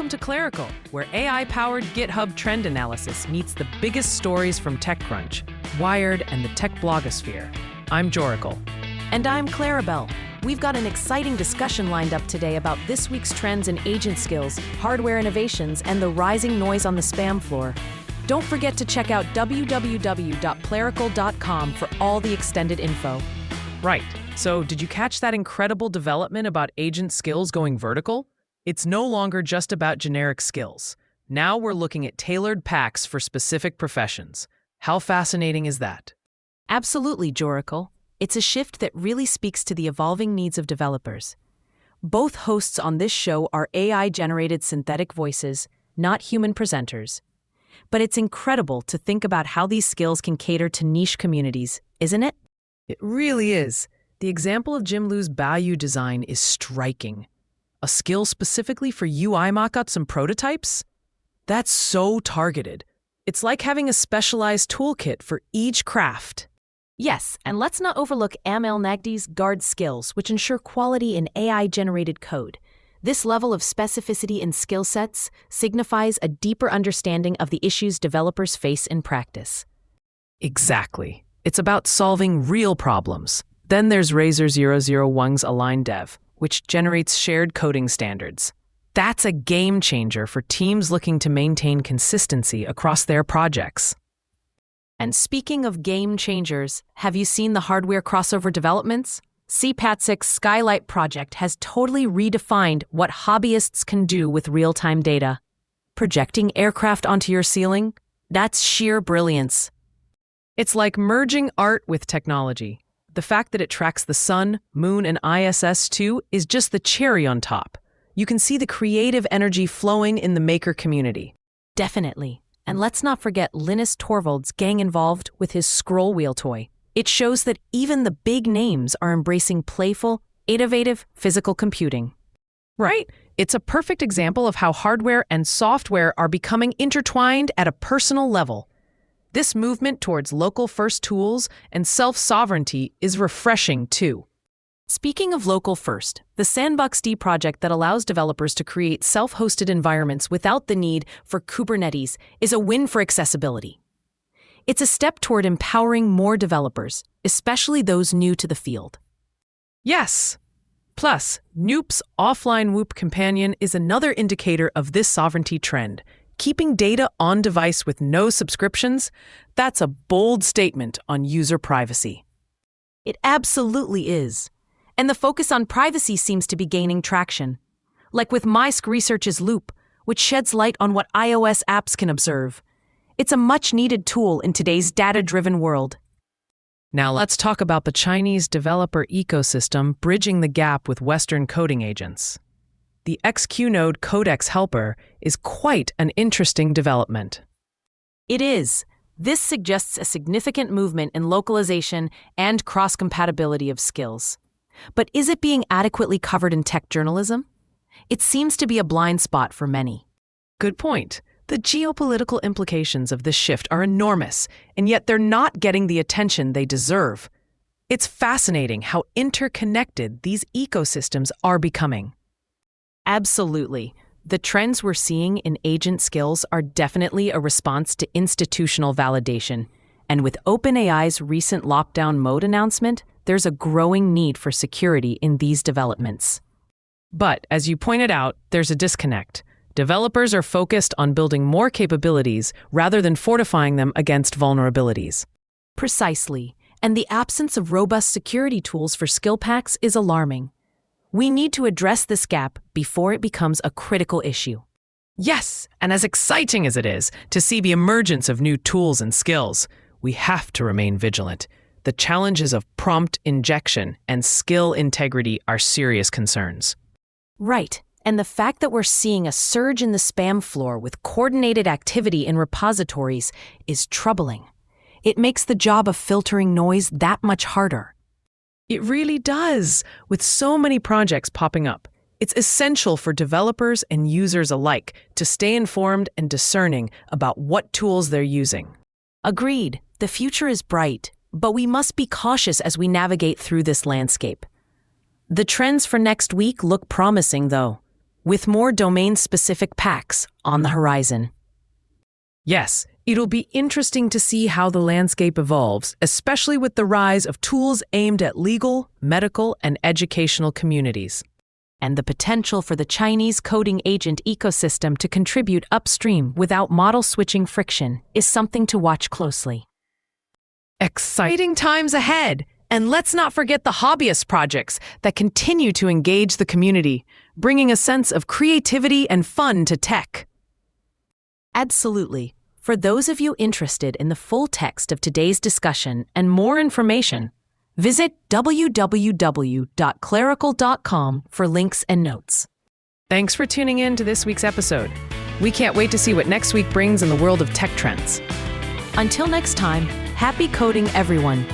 Welcome to Clerical, where AI-powered GitHub trend analysis meets the biggest stories from TechCrunch, Wired, and the tech blogosphere. I'm Joracle. And I'm Clarabelle. We've got an exciting discussion lined up today about this week's trends in agent skills, hardware innovations, and the rising noise on the spam floor. Don't forget to check out www.clerical.com for all the extended info. Right. So, did you catch that incredible development about agent skills going vertical? It's no longer just about generic skills. Now we're looking at tailored packs for specific professions. How fascinating is that? Absolutely, Joracle. It's a shift that really speaks to the evolving needs of developers. Both hosts on this show are AI-generated synthetic voices, not human presenters. But it's incredible to think about how these skills can cater to niche communities, isn't it? It really is. The example of Jim Liu's Bayou design is striking. A skill specifically for UI mockups and prototypes? That's so targeted. It's like having a specialized toolkit for each craft. Yes, and let's not overlook Amel Nagdi's guard skills, which ensure quality in AI-generated code. This level of specificity in skill sets signifies a deeper understanding of the issues developers face in practice. Exactly. It's about solving real problems. Then there's Razer001's Align Dev, which generates shared coding standards. That's a game changer for teams looking to maintain consistency across their projects. And speaking of game changers, have you seen the hardware crossover developments? CPAT6's Skylight project has totally redefined what hobbyists can do with real-time data. Projecting aircraft onto your ceiling? That's sheer brilliance. It's like merging art with technology. The fact that it tracks the sun, moon, and ISS too is just the cherry on top. You can see the creative energy flowing in the maker community. Definitely. And let's not forget Linus Torvalds' gang involved with his scroll wheel toy. It shows that even the big names are embracing playful, innovative physical computing. Right? It's a perfect example of how hardware and software are becoming intertwined at a personal level. This movement towards local-first tools and self-sovereignty is refreshing, too. Speaking of local-first, the SandboxD project that allows developers to create self-hosted environments without the need for Kubernetes is a win for accessibility. It's a step toward empowering more developers, especially those new to the field. Yes. Plus, Noop's offline Whoop companion is another indicator of this sovereignty trend. Keeping data on device with no subscriptions, that's a bold statement on user privacy. It absolutely is. And the focus on privacy seems to be gaining traction. Like with MySK Research's Loop, which sheds light on what iOS apps can observe. It's a much-needed tool in today's data-driven world. Now let's talk about the Chinese developer ecosystem bridging the gap with Western coding agents. The XQnode Codex helper is quite an interesting development. It is. This suggests a significant movement in localization and cross-compatibility of skills. But is it being adequately covered in tech journalism? It seems to be a blind spot for many. Good point. The geopolitical implications of this shift are enormous, and yet they're not getting the attention they deserve. It's fascinating how interconnected these ecosystems are becoming. Absolutely. The trends we're seeing in agent skills are definitely a response to institutional validation. And with OpenAI's recent lockdown mode announcement, there's a growing need for security in these developments. But, as you pointed out, there's a disconnect. Developers are focused on building more capabilities rather than fortifying them against vulnerabilities. Precisely. And the absence of robust security tools for skill packs is alarming. We need to address this gap before it becomes a critical issue. Yes, and as exciting as it is to see the emergence of new tools and skills, we have to remain vigilant. The challenges of prompt injection and skill integrity are serious concerns. Right, and the fact that we're seeing a surge in the spam floor with coordinated activity in repositories is troubling. It makes the job of filtering noise that much harder. It really does. With so many projects popping up, it's essential for developers and users alike to stay informed and discerning about what tools they're using. Agreed. The future is bright, but we must be cautious as we navigate through this landscape. The trends for next week look promising, though. with more domain-specific packs on the horizon. Yes, it'll be interesting to see how the landscape evolves, especially with the rise of tools aimed at legal, medical, and educational communities. And the potential for the Chinese coding agent ecosystem to contribute upstream without model switching friction is something to watch closely. Exciting times ahead! And let's not forget the hobbyist projects that continue to engage the community, bringing a sense of creativity and fun to tech. Absolutely. For those of you interested in the full text of today's discussion and more information, visit www.clerical.com for links and notes. Thanks for tuning in to this week's episode. We can't wait to see what next week brings in the world of tech trends. Until next time, happy coding, everyone.